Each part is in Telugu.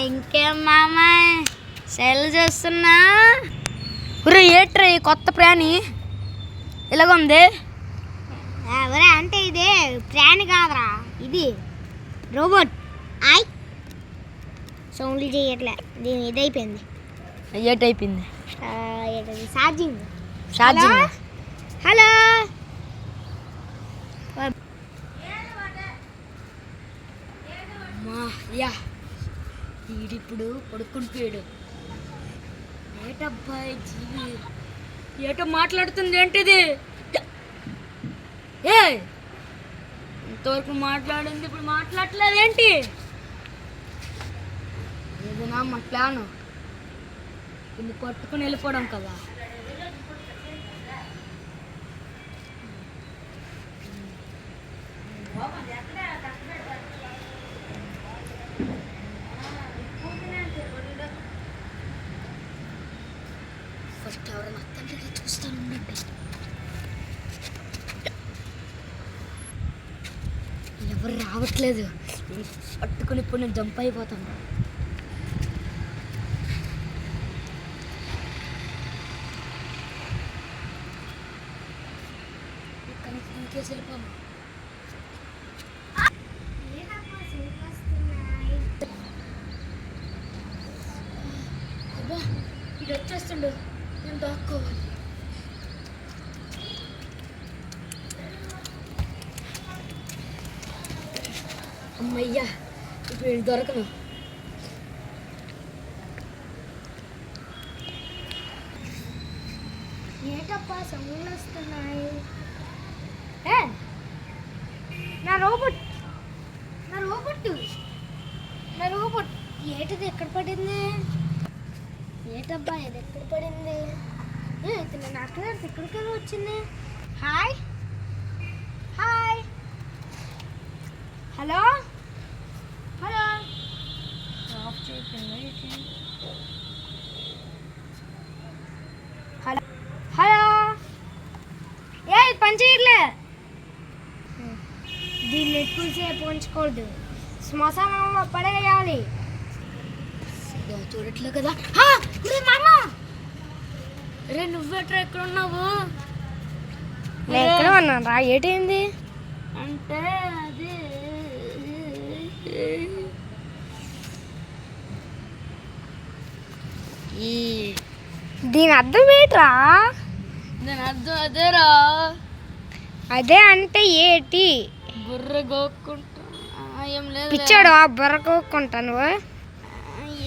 ఇంకేం మామ సెల్ చేస్తున్నా. ఏట్రా ఈ కొత్త ప్రాణి ఇలాగుంది? అంటే ఇది ప్రాణి కాదురా, ఇది రోబోట్. సౌండ్లు చేయట్లే, దీని ఇదైపోయింది. ఏటైపోయింది? ఛార్జింగ్. హలో వీడిప్పుడు పడుకుంటాడు. ఏటబ్బాయి జీవి ఏటో మాట్లాడుతుంది ఏంటిది? ఇంతవరకు మాట్లాడింది ఇప్పుడు మాట్లాడలేదు ఏంటి? ఏదైనా మన ప్లాను ఇన్ని పట్టుకుని వెళ్ళిపోవడం కదా. ఫస్ట్ ఎవరైనా తండ్రికి చూస్తాను ఉండండి. ఎవరు రావట్లేదు, పట్టుకుని ఇప్పుడు నేను జంప్ అయిపోతాను. ఇంకేసి వెళ్ళిపోను. అబ్బా ఇది వచ్చేస్తుండు, నేను దాక్కోవాలి. అమ్మయ్యా ఇప్పుడు నేను దొరకను. ఏటప్పా సౌండ్లు వస్తున్నాయి? నా రోబోట్ ఏటది ఎక్కడ పడింది? ఏటబ్బా ఇది ఎక్కడ పడింది? ఇతను నాకు ఇక్కడికి వచ్చింది. హాయ్ హలో ఆఫ్ చేయకండి. హలో పని చేయట్లే. దీన్ని ఎక్కువసేపు ఉంచకూడదు, శ్మశానంలో పడేయాలి. చూడట్లే కదా. రే నువ్వెట్రా ఎక్కడ ఉన్నావు? నేను ఎక్కడ ఉన్నాను రా. ఏటైంది అంటే అది దీని అర్థం ఏంట్రా? దాని అర్థం అదేరా. అదే అంటే ఏటి? బుర్ర గోక్కుంటా. ఏం లేదు పిచ్చాడు, ఆ బుర్ర గోక్కుంటా నువ్వు.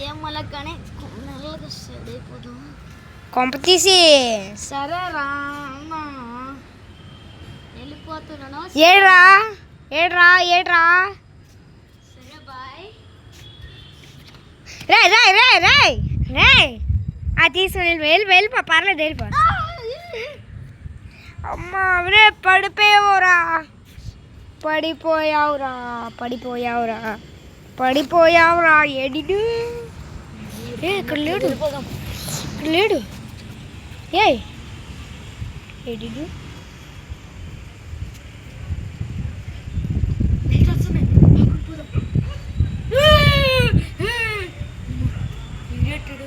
ఏమలా కానీ నెలలకు వస్తాడు అయిపోదు. కొంప తీసి సరేరా వెళ్ళిపోతున్నాను. ఏడ్రా సరే బాయ్. రే తీసుకుని వెళ్ళిపో, పర్లేదు వెళ్ళిపో. అమ్మా అవరే పడిపోయావురా ఎడిడు. ఇక్కడ లేడు ఎడిడు.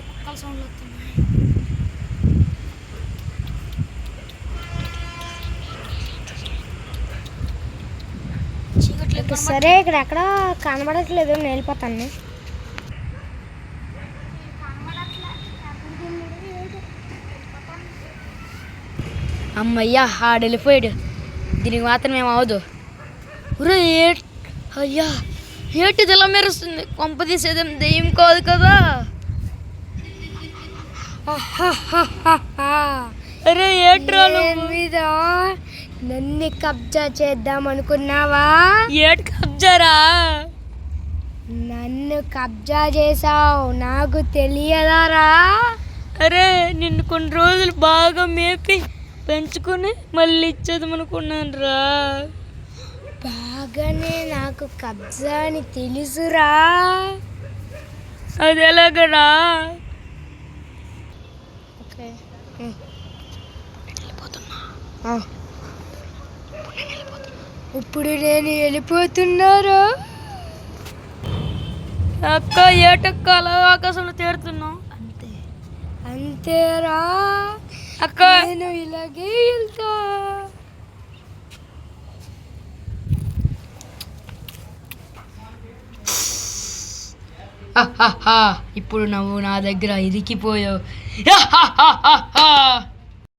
కుక్కల సౌండ్ వస్తున్నాయి. సరే ఇక్కడ ఎక్కడ కనబడట్లేదు, నేను వెళ్ళిపోతాను. అమ్మయ్యా ఆడు వెళ్ళిపోయాడు. దీనికి మాత్రం ఏమవదు. అయ్యా ఏటిది ఇలా మెరుస్తుంది? కొంప తీసేదేం దెయ్యం కాదు కదా. అరే ఏట్రా మీద నన్ను కబ్జా చేద్దాం అనుకున్నావా? ఏటి కబ్జారా? నన్ను కబ్జా చేసావు, నాకు తెలియదారా? అరే నిన్ను కొన్ని రోజులు బాగా మేపి పెంచుకొని మళ్ళీ ఇచ్చేద్దాం అనుకున్నాను రా. బాగానే నాకు కబ్జా అని తెలుసురా. అది ఎలాగరా? ఓకే ఇప్పుడు నేను వెళ్ళిపోతున్నారా? అక్క ఏటక్క అలా ఆకాశంలో తేరుతున్నావు? అంతేరా అక్క నేను ఇలాగే వెళ్తా. ఇప్పుడు నువ్వు నా దగ్గర ఇరికిపోయావు.